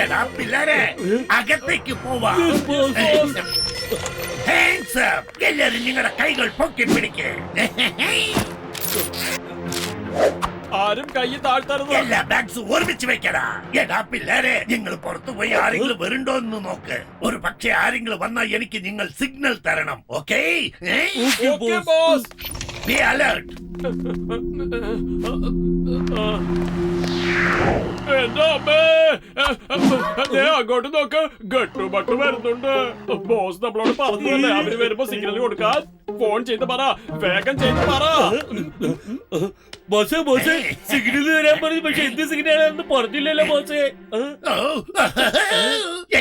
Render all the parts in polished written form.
എടാ പിള്ളേരെ, അകത്തേക്ക് പോവാ. Hands up. എല്ലാരും നിങ്ങളുടെ കൈകൾ പൊക്കി പിടിക്ക്. ആരും കൈ താഴ്ത്തരുത്. എല്ലാ ബാഗ്സും ഒരുമിച്ച് വെക്കടാ. എടാ പിള്ളേരെ, നിങ്ങൾ പുറത്തുപോയി ആരെങ്കിലും വരുന്നുണ്ടോ എന്ന് നോക്ക്. ഒരു പക്ഷേ ആരെങ്കിലും വന്നാൽ എനിക്ക് നിങ്ങൾ സിഗ്നൽ തരണം. Okay? Okay boss. Be alert. എന്റെ അമ്മേ, അങ്ങോട്ട് നോക്ക്, ഗട്ടുപട്ട് വരുന്നുണ്ട്. ബോസ് നമ്മളോട് പറഞ്ഞതല്ലേ അവര് വരുമ്പോ സിഗ്നൽ കൊടുക്കാൻ. ഫോൺ ചെയ്ത് പറ, വേഗം ചെയ്ത് പറ. ബോസേ ബോസേ, സിഗ്നൽ തരാൻ പറഞ്ഞു, പക്ഷെ എന്ത് സിഗ്നലാണെന്ന് പറഞ്ഞില്ലല്ലോ ബോസേ.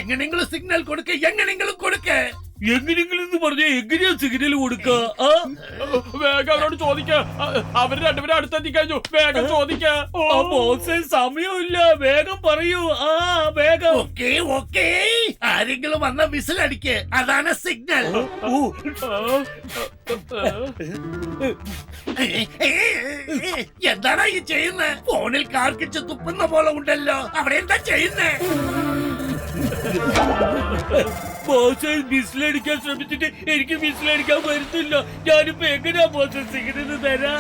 എങ്ങനെങ്കിലും സിഗ്നൽ കൊടുക്ക, എങ്ങനെങ്കിലും കൊടുക്ക. എങ്ങനെയെങ്കിലും പറഞ്ഞ എങ്ങനെയാ സിഗ്നൽ കൊടുക്ക? വേഗം അവരോട് ചോദിക്ക. അവര് രണ്ടുപേരും അടുത്തെത്തി കഴിഞ്ഞു. വേഗം ചോദിക്ക. ബോസേ സമയമില്ല, വേഗം പറയൂ. വേഗം. ഓക്കേ ഓക്കേ, ആരെങ്കിലും വന്ന വിസിലടിക്ക്, അതാണ് സിഗ്നൽ. എന്താണ് ഈ ചെയ്യുന്നത്? ഫോണിൽ കാർക്കിച്ച് തുപ്പുന്ന പോലെ ഉണ്ടല്ലോ. അവിടെ എന്താ ചെയ്യുന്നേ? ബോസേ വിസിലടിക്കാൻ ശ്രമിച്ചിട്ട് എനിക്ക് വിസിലടിക്കാൻ വരുന്നില്ല. ഞാനിപ്പോ എങ്ങനെയാ ബോസേ സിഗ്നൽ തരാ?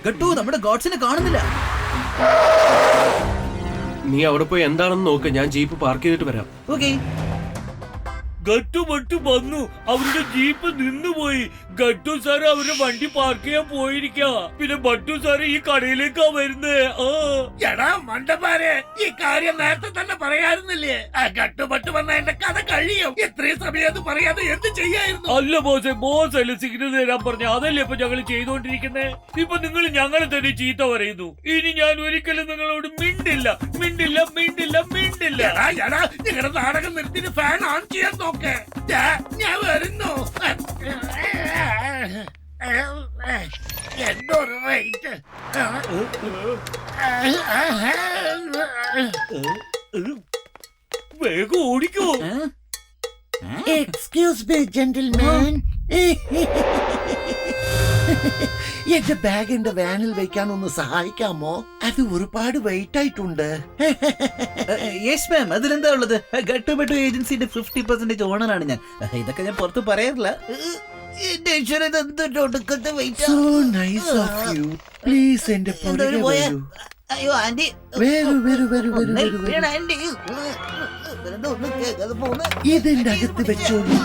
ഗട്ടു, നമ്മുടെ ഗോഡ്സിനെ കാണുന്നില്ല. നീ അവിടെ പോയി എന്താണെന്ന് നോക്ക്, ഞാൻ ജീപ്പ് പാർക്ക് ചെയ്തിട്ട് വരാം. ഓക്കേ. ഗട്ടു മട്ടു വന്നു, അവരുടെ ജീപ്പ് നിന്നുപോയി. ഗട്ടു സാറ് അവരുടെ വണ്ടി പാർക്ക് ചെയ്യാൻ പോയിരിക്കാ. പിന്നെ ബട്ടു സാറ് ഈ കടയിലേക്കാ വരുന്നേ. എടാ മണ്ടന്മാരെ, ഈ കാര്യം നേരത്തെ തന്നെ പറയാറുന്നില്ലേ? കട്ടുപട്ട് വന്ന എന്റെ കഥ കഴിയും. ഇത്രയും സമയം അത് പറയാതെ എന്ത് ചെയ്യായിരുന്നു? അല്ല ബോസേ, ബോസ് അല്ലേ സിഗ്നൽ തരാൻ പറഞ്ഞ, അതല്ലേ ഇപ്പൊ ഞങ്ങൾ ചെയ്തോണ്ടിരിക്കുന്നേ. ഇപ്പൊ നിങ്ങൾ ഞങ്ങളെ തന്നെ ചീത്ത പറയുന്നു. ഇനി ഞാൻ ഒരിക്കലും നിങ്ങളോട് മിണ്ടില്ല മിണ്ടില്ല മിണ്ടില്ല മിണ്ടില്ല. എടാ നിങ്ങളുടെ നാടകം നിർത്തിയിട്ട് ഫാൻ ഓൺ ചെയ്യാൻ നോക്ക്. ഞാൻ വരുന്നു. എന്തൊരു റേറ്റ്. വേഗം ഓടിക്കോ. എക്സ്ക്യൂസ് മീ ജെന്റിൽമാൻ, എന്റെ ബാഗ് എന്റെ വാനിൽ വെക്കാൻ ഒന്ന് സഹായിക്കാമോ? അത് ഒരുപാട് വെയിറ്റ് ആയിട്ടുണ്ട്. യെസ് മാം, അതിലെന്താ ഉള്ളത്? ഗട്ടുപെട്ടു ഏജൻസിന്റെ 50% ഓണറാണ് ഞാൻ. ഇതൊക്കെ ഞാൻ പുറത്ത് പറയാറില്ല. So nice of you. Please എന്റെ പുറകെ വരൂ. അയ്യോ ആന്റി, വരൂ. ഇതിന്റെ അകത്ത് വെച്ചോളൂ.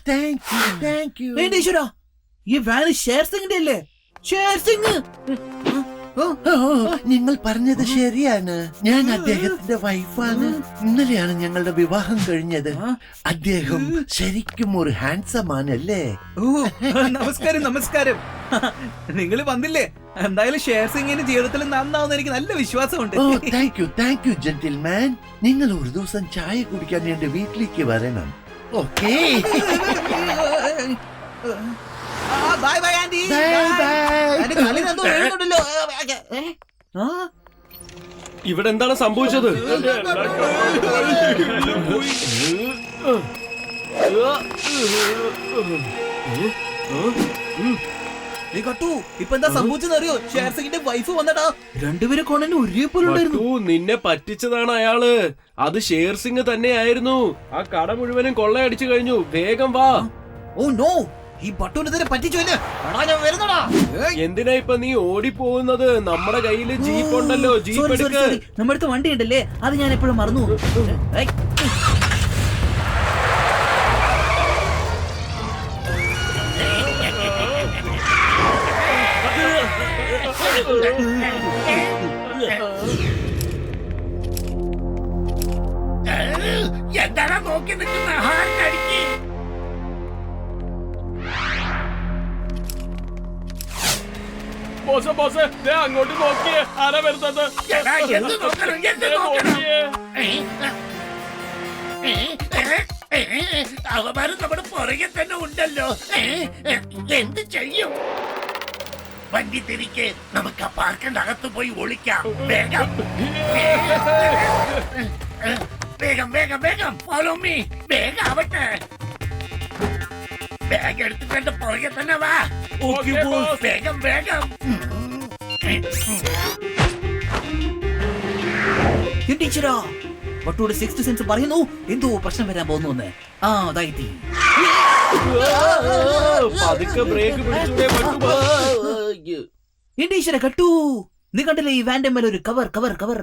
Thank you. ഈ വാന് ഷേർ സിംഗിന്റെ അല്ലേ? ഷേർ സിംഗ്. നിങ്ങൾ പറഞ്ഞത് ശരിയാണ്. ഞാൻ അദ്ദേഹത്തിന്റെ വൈഫാണ്. ഇന്നലെയാണ് ഞങ്ങളുടെ വിവാഹം കഴിഞ്ഞത്. അദ്ദേഹം ശരിക്കും ഒരു ഹാൻസം ആണല്ലേ? നമസ്കാരം. നിങ്ങൾ വന്നില്ലേ? എന്തായാലും ഷേർ സിംഗിന്റെ ജീവിതത്തിൽ നന്നാവുന്ന എനിക്ക് നല്ല വിശ്വാസമുണ്ട്. Thank you gentleman. നിങ്ങൾ ഒരു ദിവസം ചായ കുടിക്കാൻ എന്റെ വീട്ടിലേക്ക് വരണം. ഓക്കേ. Bye bye anti. ഇവിടെ എന്താണ് സംഭവിച്ചത്? ഇപ്പൊ എന്താ സംഭവിച്ചെന്ന് അറിയോ? ഷേർ സിംഗിന്റെ വൈഫ് വന്നടാ. രണ്ടുപേരെ കൊണ്ടു ഒരേപോലുണ്ടായിരുന്നു. നിന്നെ പറ്റിച്ചതാണ് അയാള്. അത് ഷേർ സിംഗ് തന്നെയായിരുന്നു. ആ കട മുഴുവനും കൊള്ളയടിച്ചു കഴിഞ്ഞു. വേഗം വാ. ഓ നോ, ഈ ബട്ടൂനെ പറ്റിച്ചോല്ലേ? വരുന്നടാ. എന്തിനാ ഇപ്പൊ നീ ഓടിപ്പോകുന്നത്? നമ്മുടെ കയ്യില് ജീപ്പ് ഉണ്ടല്ലോ, ജീപ്പ് എടുക്ക്. നമ്മുടെ അടുത്ത് വണ്ടി ഉണ്ടല്ലേ, അത് ഞാൻ എപ്പോഴും മറന്നു. എന്താണ് നോക്കി നിൽക്കുന്ന? ഹാർട്ടടിക്ക്. ബോസ് അങ്ങോട്ട് നോക്കിയേ, ആരാ വരുന്നത്? എന്ത് നോക്കണം? അവന്മാരും നമ്മുടെ പുറകെ തന്നെ ഉണ്ടല്ലോ. എന്ത് ചെയ്യും? വണ്ടി തിരിക്ക്, നമുക്ക് ആ പാർക്കിന്റെ അകത്ത് പോയി ഒളിക്കാം. വേഗം. വേഗം വേഗം വേഗം ഫോളോ മീ. വേഗം ആവട്ടെ. ബാഗ് എടുത്തിട്ട് പുറകെ തന്നെ വാ. Okay boss. വേഗം വേഗം. ടീച്ചറോ ബട്ടൂടെ സിക്സ്ത് സെൻസ് പറയുന്നു എന്തോ പ്രശ്നം വരാൻ പോകുന്നു. ആ അതായി പതുക്കെ ബ്രേക്ക് പിടിച്ചൂടെ ബട്ടു? ടീച്ചറെ കട്ടു. നീ കണ്ടില്ലേ ഈ വാന്റെ മേലെ ഒരു കവർ കവർ കവർ?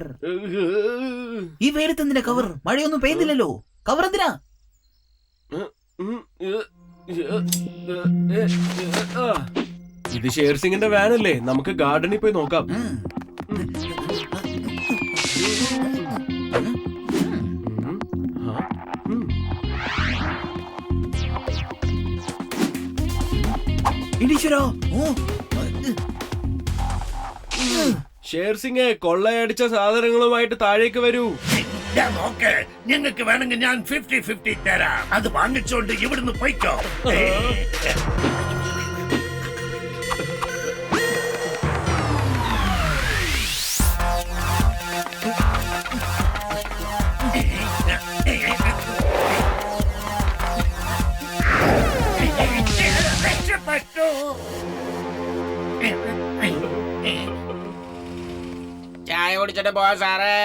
ഈ വെയിലത്തെന്തിനാ കവർ? മഴയൊന്നും പെയ്യുന്നില്ലല്ലോ. കവർ എന്തിനാ? ഇത് ഷേർ സിംഗിന്റെ വാനല്ലേ? നമുക്ക് ഗാർഡനിൽ പോയി നോക്കാം. ഷേർ സിംഗ് കൊള്ളയടിച്ച സാധനങ്ങളുമായിട്ട് താഴേക്ക് വരൂ. നോക്ക്, നിങ്ങൾക്ക് വേണമെങ്കിൽ ഞാൻ 50-50 തരാം. അത് വാങ്ങിച്ചോണ്ട് ഇവിടുന്ന് പോയിക്കോ. ചായ കുടിച്ചിട്ട് പോ സാറേ.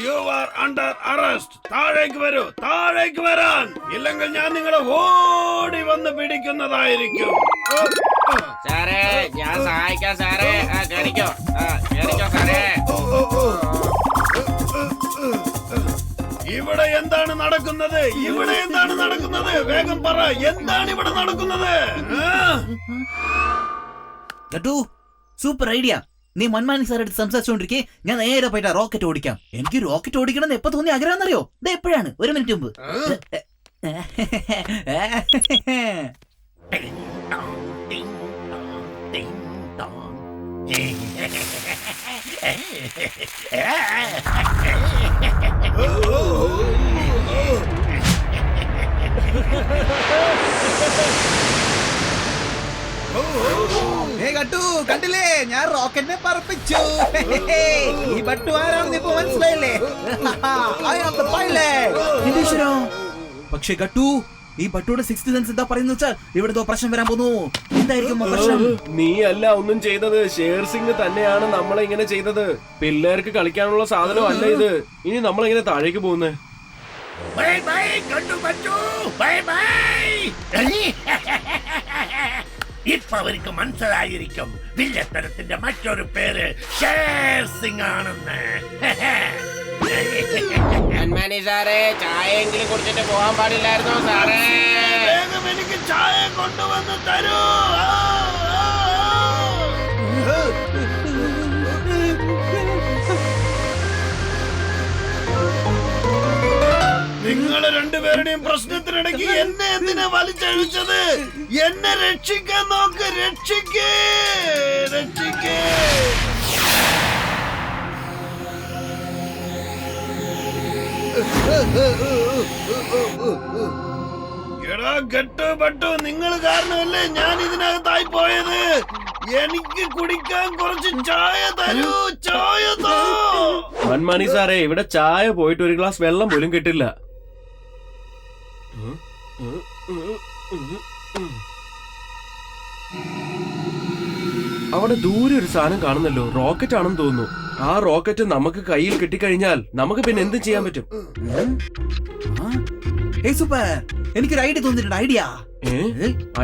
You are under arrest. താഴേക്ക് വരൂ, താഴേക്ക് വരാൻ. ഇല്ലെങ്കിൽ ഞാൻ നിങ്ങളെ ഓടി വന്ന് പിടിക്കുന്നതായിരിക്കും. സാറേ ഞാൻ സഹായിക്കാം സാറേ. കേറിക്കോ, കേറിക്കോ സാറേ. ഇവിടെ എന്താണ് നടക്കുന്നത്? ഇവിടെ എന്താണ് നടക്കുന്നത്? വേഗം പറ, എന്താണ് ഇവിടെ നടക്കുന്നത്? Super idea. നീ മന്മാനി സാർ എടുത്ത് സംസാരിച്ചോണ്ടിരിക്കെ ഞാൻ നേരെ പോയിട്ട് റോക്കറ്റ് ഓടിക്കാം. എനിക്ക് റോക്കറ്റ് ഓടിക്കണം എന്ന് എപ്പോ തോന്നി ആഗ്രഹമെന്നറിയോ? ഇത് എപ്പോഴാണ്? 1 മിനിറ്റ് മുമ്പ്. കണ്ടില്ലേ, ഞാൻ റോക്കറ്റിനെ പറപ്പിച്ചു. ഈ ബട്ടു ആരാണെന്ന് ഇപ്പൊ മനസ്സിലായില്ലേ? പക്ഷെ ഗട്ടു, ഈ ബട്ടുയുടെ 6th സെൻസ് എന്താ പറയുന്ന വെച്ചാൽ ഇവിടെ പ്രശ്നം വരാൻ പോകുന്നു. എന്തായിരിക്കും പ്രശ്നം? നീ അല്ല ഒന്നും ചെയ്തത്, ഷേർ സിംഗ് തന്നെയാണ് നമ്മളെ ഇങ്ങനെ ചെയ്തത്. പിള്ളേർക്ക് കളിക്കാനുള്ള സാധനം അല്ല ഇത്. ഇനി നമ്മളെങ്ങനെ താഴേക്ക് പോകുന്നേ? ബൈ ബൈ കണ്ടു പറ്റൂ. Bye bye. ഇപ്പൊ അവർക്ക് മനസ്സിലായിരിക്കും വില്ലത്തരത്തിന്റെ മറ്റൊരു പേര് ഷേർ സിംഗ് ആണെന്ന്. മന്മാനി സാറേ, ചായയെങ്കിലും കുടിച്ചിട്ട് പോകാൻ പാടില്ലായിരുന്നോ സാറേ? വേഗം എനിക്ക് ചായ കൊണ്ടുവന്ന് തരൂ. നിങ്ങളെ രണ്ടുപേരുടെയും പ്രശ്നത്തിനിടയ്ക്ക് എന്നെ എന്തിനാ വലിച്ചഴിച്ചത്? എന്നെ രക്ഷിക്കാൻ നോക്ക്. രക്ഷിക്കേ, രക്ഷിക്കേ. എടാ ഗട്ടു ബട്ടു, നിങ്ങൾ കാരണമല്ലേ ഞാൻ ഇതിനകത്തായി പോയത്. എനിക്ക് കുടിക്കാൻ കുറച്ച് ചായ തരൂ. ചായ തോ. മന്മാനി സാറേ, ഇവിടെ ചായ പോയിട്ട് ഒരു ഗ്ലാസ് വെള്ളം പോലും കിട്ടില്ല. അവിടെ ദൂരെ ഒരു സാധനം കാണുന്നല്ലോ. റോക്കറ്റ് ആണെന്ന് തോന്നുന്നു. ആ റോക്കറ്റ് നമുക്ക് കയ്യിൽ കിട്ടിക്കഴിഞ്ഞാൽ നമുക്ക് പിന്നെ എന്തും ചെയ്യാൻ പറ്റും. സൂപ്പർ, എനിക്കൊരു ഐഡിയ തോന്നിട്ടുണ്ട്. ഐഡിയ?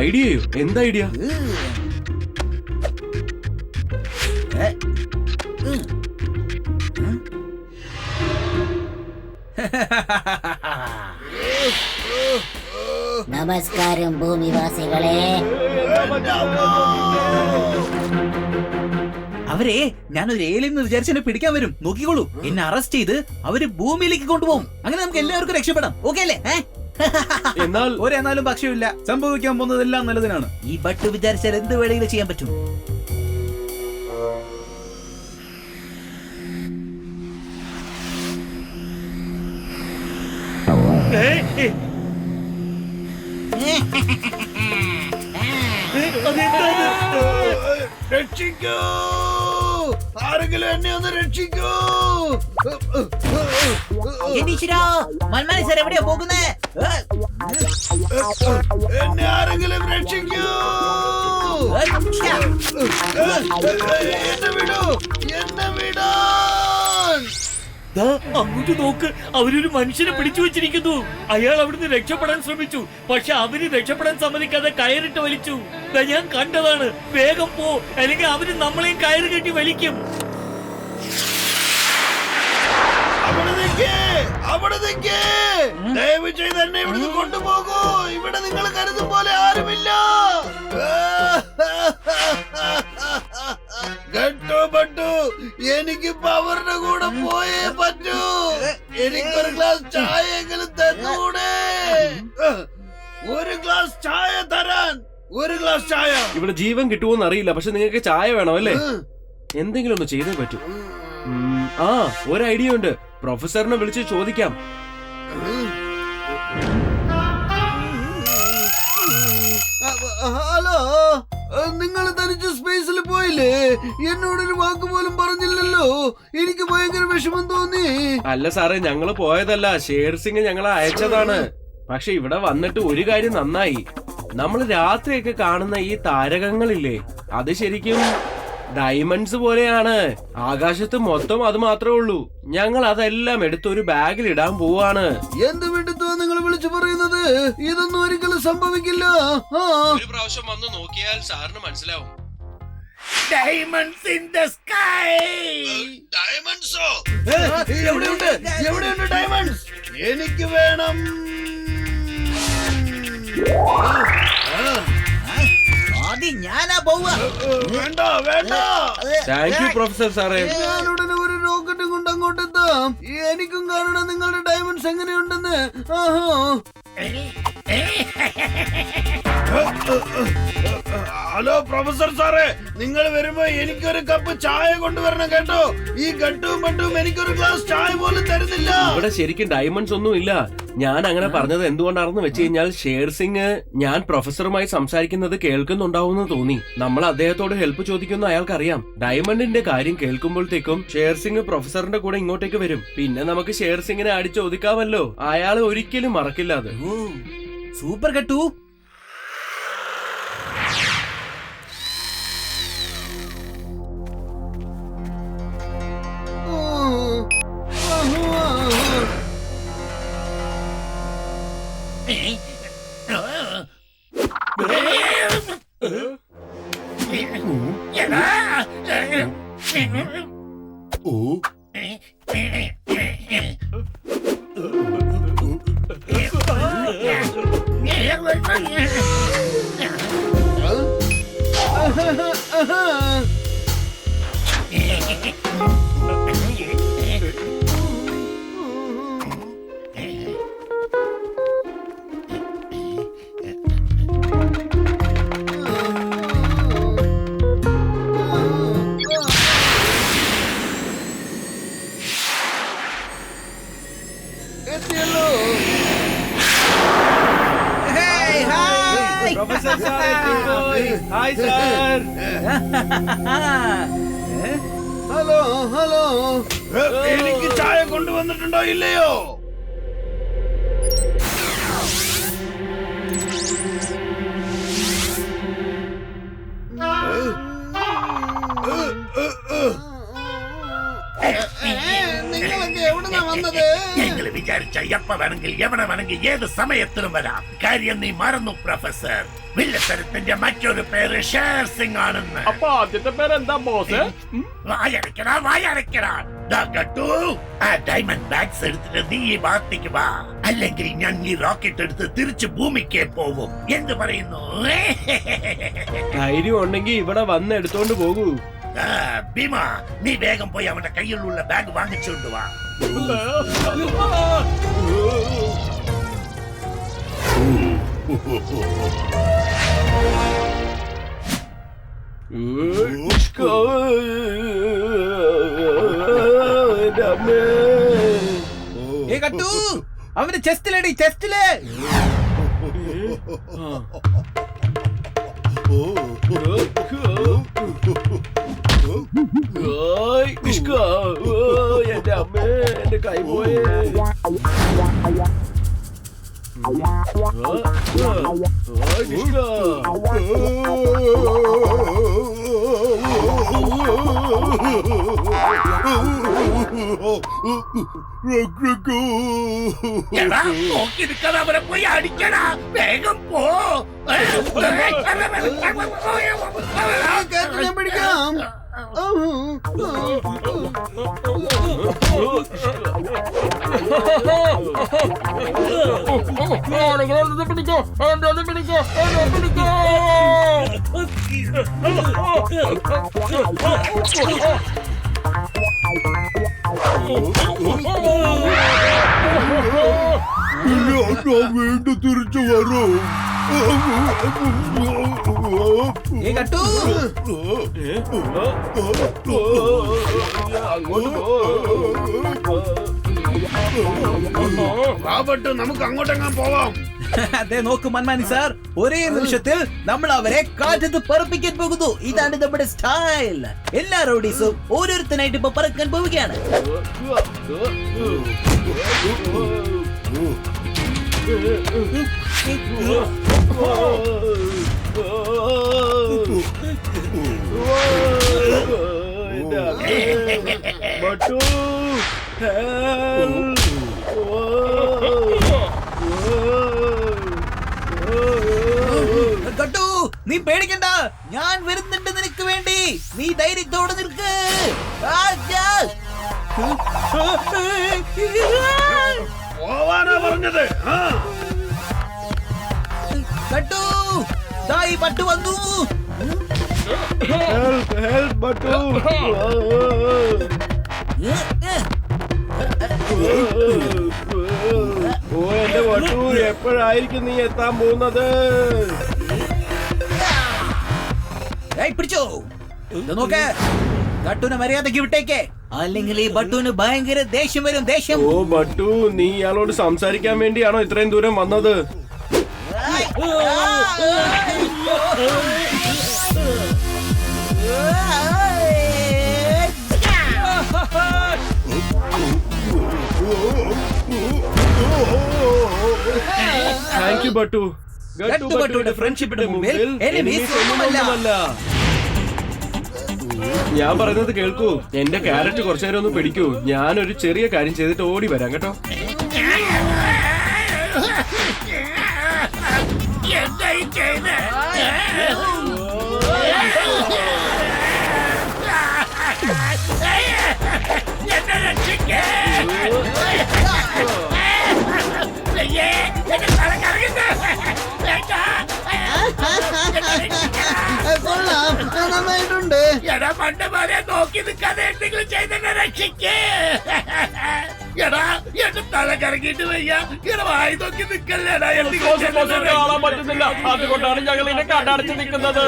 ഐഡിയയോ? എന്ത് ഐഡിയ? നമസ്കാരം ഭൂമിവാസികളെ. അവരെ ഞാനൊരു ഏലിയൻ വിചാരിച്ച് എന്നെ പിടിക്കാൻ വരും. നോക്കിക്കോളൂ, എന്നെ അറസ്റ്റ് ചെയ്ത് അവര് ഭൂമിയിലേക്ക് കൊണ്ടുപോകും. അങ്ങനെ നമുക്ക് എല്ലാവർക്കും രക്ഷപ്പെടാം. ഓക്കെ അല്ലേ? എന്നാൽ ഒരെന്നാലും പക്ഷമില്ല. സംഭവിക്കാൻ പോകുന്നതെല്ലാം നല്ലതിനാണ്. ഈ ബട്ട് വിചാരിച്ചാൽ എന്ത് വേണമെങ്കിലും ചെയ്യാൻ പറ്റും. രക്ഷിക്കൂ, ആരെങ്കിലും എന്നെ ഒന്ന് രക്ഷിക്കൂ. മന്മാനി സാർ എവിടെയാ പോകുന്നേ? എന്നെ ആരെങ്കിലും രക്ഷിക്കൂ. എന്നെ വിടൂ, എന്നെ വിടാൻ. ദാ അങ്ങോട്ട് നോക്ക്, അവരൊരു മനുഷ്യനെ പിടിച്ചു വെച്ചിരിക്കുന്നു. അയാൾ അവിടുന്ന് രക്ഷപ്പെടാൻ ശ്രമിച്ചു, പക്ഷെ അവര് രക്ഷപ്പെടാൻ സമ്മതിക്കാതെ കയറിട്ട് വലിച്ചു. ദാ ഞാൻ കണ്ടതാണ്. വേഗം പോ, അല്ലെങ്കിൽ അവര് നമ്മളെയും കയറ് കെട്ടി വലിക്കും. അവിടെ നിൽക്കേ, അവിടെ നിൽക്കേ. ദയവ് ചെയ്ത് എന്നെ ഇവിടുന്ന് കൊണ്ടുപോകൂ. ഇവിടെ നിങ്ങൾ കരുതും പോലെ ആരുമില്ല. ഗട്ടു പട്ടു, എനിക്കിപ്പോ അവരുടെ കൂടെ പോയേ പറ്റൂ. എനിക്കൊരു ഗ്ലാസ് ചായ എങ്കിലും തന്നൂടെ. ഒരു ഗ്ലാസ് ചായ തരാൻ, ഒരു ഗ്ലാസ് ചായ. ഇവിടെ ജീവൻ കിട്ടുമോന്ന് അറിയില്ല, പക്ഷെ നിങ്ങൾക്ക് ചായ വേണം അല്ലേ? എന്തെങ്കിലും ഒന്ന് ചെയ്തേ പറ്റൂ. ആ, ഒരു ഐഡിയ ഉണ്ട്. പ്രൊഫസറിനെ വിളിച്ച് ചോദിക്കാം. ഹലോ, നിങ്ങൾ തനിച്ച് സ്പേസിൽ പോയില്ലേ? എന്നോടൊരു വാക്ക് പോലും പറഞ്ഞില്ലല്ലോ. എനിക്ക് ഭയങ്കര വിഷമം തോന്നി. അല്ല സാറേ, ഞങ്ങള് പോയതല്ല, ഷേർ സിംഗ് ഞങ്ങളെ അയച്ചതാണ്. പക്ഷെ ഇവിടെ വന്നിട്ട് ഒരു കാര്യം നന്നായി. നമ്മൾ രാത്രിയൊക്കെ കാണുന്ന ഈ താരകങ്ങളില്ലേ, അത് ശരിക്കും ഡയമണ്ട്സ് പോലെയാണ്. ആകാശത്ത് മൊത്തം അത് മാത്രമേ ഉള്ളൂ. ഞങ്ങൾ അതെല്ലാം എടുത്ത് ഒരു ബാഗിൽ ഇടാൻ പോവാണ്. എന്ത് വിടുത്തോ നിങ്ങൾ വിളിച്ചു പറയുന്നത്? ഇതൊന്നും ഒരിക്കലും സംഭവിക്കില്ല. ഒരു പ്രാവശ്യം വന്ന് നോക്കിയാൽ സാറിന് മനസ്സിലാവും. Diamonds in the sky. ഡയമണ്ട്സോ? എവിടെയുണ്ട്, എവിടെയുണ്ട് ഡയമണ്ട്സ്? എനിക്ക് വേണം. ഞാനാ പോവാ. വേണ്ട, വേണ്ട. താങ്ക് യു പ്രൊഫസർ സാറേ. ഞാനുടനെ ഒരു റോക്കറ്റും കൊണ്ട് അങ്ങോട്ട് എത്താം. എനിക്കും കാണണം നിങ്ങളുടെ ഡയമണ്ട്സ് എങ്ങനെയുണ്ടെന്ന്. ആഹാ. ഹലോ പ്രൊഫസർ സാറേ, നിങ്ങൾ വരുമ്പോ എനിക്കൊരു കപ്പ് ചായ കൊണ്ടുവരണം കേട്ടോ. ഈ ഗട്ടും പട്ടും എനിക്കൊരു ഗ്ലാസ് ചായ പോലും തരുന്നില്ല. ഇവിടെ ശരിക്കും ഡയമണ്ട്സ് ഒന്നും ഇല്ല. ഞാൻ അങ്ങനെ പറഞ്ഞത് എന്തുകൊണ്ടാണെന്ന് വെച്ച് കഴിഞ്ഞാൽ ഷേർ സിംഗ് ഞാൻ പ്രൊഫസറുമായി സംസാരിക്കുന്നത് കേൾക്കുന്നുണ്ടാവുമെന്ന് തോന്നി. നമ്മൾ അദ്ദേഹത്തോട് ഹെൽപ്പ് ചോദിക്കുന്ന അയാൾക്കറിയാം. ഡയമണ്ടിന്റെ കാര്യം കേൾക്കുമ്പോഴത്തേക്കും ഷേർ സിംഗ് പ്രൊഫസറിന്റെ കൂടെ ഇങ്ങോട്ടേക്ക് വരും. പിന്നെ നമുക്ക് ഷേർ സിംഗിനെ അടിച്ചൊതുക്കാമല്ലോ. അയാളെ ഒരിക്കലും മറക്കില്ല അത്. Super cut. എത്തിയല്ലോ. Professor hi sir. Hello, hello. എനിക്ക് ചായ കൊണ്ടുവന്നിട്ടുണ്ടോ ഇല്ലയോ? നിങ്ങളൊക്കെ എവിടുന്നാ വന്നത്? ഞങ്ങൾ വിചാരിച്ച എപ്പ വേണമെങ്കിൽ എവിടെ വേണമെങ്കിൽ ഏത് സമയത്തിലും വരാം. കാര്യം നീ മറന്നു പ്രൊഫസർ, വില്ലത്തരത്തിന്റെ മറ്റൊരു പേര് ഷേർ സിംഗ് ആണെന്ന്. അപ്പൊ ആദ്യത്തെ പേരെന്താ ബോസ്? വായടക്കടാ, വായടക്കടാ. ആ ഡയമണ്ട് ബാഗ്സ് എടുത്തിട്ട് നീ ഈ ഭാഗത്തേക്ക് വാ, അല്ലെങ്കിൽ ഞാൻ ഈ റോക്കറ്റ് എടുത്ത് തിരിച്ചു ഭൂമിക്ക് പോവും. എന്ത് പറയുന്നു? ധൈര്യം ഉണ്ടെങ്കിൽ ഇവിടെ വന്ന് എടുത്തോണ്ട് പോകൂ. ഭീമ, നീ വേഗം പോയി അവന്റെ കയ്യിലുള്ള ബാഗ് വാങ്ങിച്ചോണ്ട് വാ. അവന്റെ ചെസ്റ്റിലടി, ചെസ്റ്റില്. എന്റെ അമ്മേ, എന്റെ കൈ പോയേ. എടാ, നോക്കി നിൽക്കാതെ അവരെ പോയി അടിക്കടാ. വേഗം പോ. പിടിക്കാം. വീണ്ടും തിരിച്ചു വരൂ. നമുക്ക് അങ്ങോട്ടെങ്ങാൻ പോവാം. അതെ, നോക്ക് മന്മാനി സാർ, ഒരേ നിമിഷത്തിൽ നമ്മൾ അവരെ കാറ്റത്ത് പറപ്പിക്കാൻ പോകുന്നു. ഇതാണ് നമ്മുടെ സ്റ്റൈൽ. എല്ലാ റൗഡീസും ഓരോരുത്തനായിട്ട് ഇപ്പൊ പറക്കാൻ പോവുകയാണ്. കട്ടു, നീ പേടിക്കണ്ട, ഞാൻ വരുന്നുണ്ട് നിനക്ക് വേണ്ടി. നീ ധൈര്യത്തോടെ നിൽക്ക്. പോവാനാ പറഞ്ഞത്. കട്ടു, ദായി പട്ടു വന്നു. എന്റെ വട്ടു, എപ്പോഴായിരിക്കും നീ എത്താൻ പോകുന്നത്? പിടിച്ചോ, നോക്ക്. ബട്ടുവിനെ മര്യാദക്ക് വിട്ടേക്ക്, അല്ലെങ്കിൽ ഈ ബട്ടുവിന് ഭയങ്കര ദേഷ്യം വരും. ദേഷ്യം. ഓ ബട്ടു, നീ ഇയാളോട് സംസാരിക്കാൻ വേണ്ടിയാണോ ഇത്രയും ദൂരം വന്നത്? Thank you ബട്ടു. ബട്ടുവിന്റെ ഫ്രണ്ട്ഷിപ്പിന്റെ മുമ്പിൽ enemies ഒന്നുമല്ല. ഞാൻ പറയുന്നത് കേൾക്കൂ. എന്റെ ക്യാരറ്റ് കുറച്ചു നേരം ഒന്ന് പിടിക്കൂ. ഞാനൊരു ചെറിയ കാര്യം ചെയ്തിട്ട് ഓടി വരാം കേട്ടോ. എന്തായി ചെയ്ത്? എന്നെ രക്ഷിക്കേ. എന്റെ തല കറങ്ങുന്നു. നന്നായിട്ടുണ്ട്. എടാ പണ്ടമാരെ നോക്കി നിൽക്കാതെ എന്തെങ്കിലും ചെയ്തെന്നെ രക്ഷിക്കേ. എടാ, എന്റെ തല കറങ്ങിയിട്ട് വയ്യ. എടാ, വായി നോക്കി നിൽക്കല്ലേടാ. കാണാൻ പറ്റുന്നില്ല, അതുകൊണ്ടാണ് ഞങ്ങൾ ഇതിനെ കണ്ടടച്ച് നിൽക്കുന്നത്.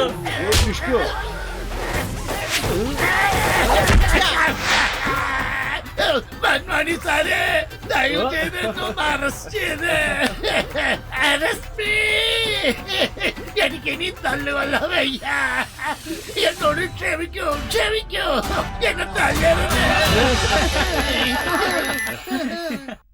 മന്മാനി സാറേ, ദയവ് ചെയ്ത് അറസ്റ്റ് ചെയ്ത്. എനിക്കിനി തല്ലുവല്ല വയ്യ. എന്നോട് ക്ഷമിക്കൂ, ക്ഷമിക്കൂ. എന്നെ തല്ലരുത്.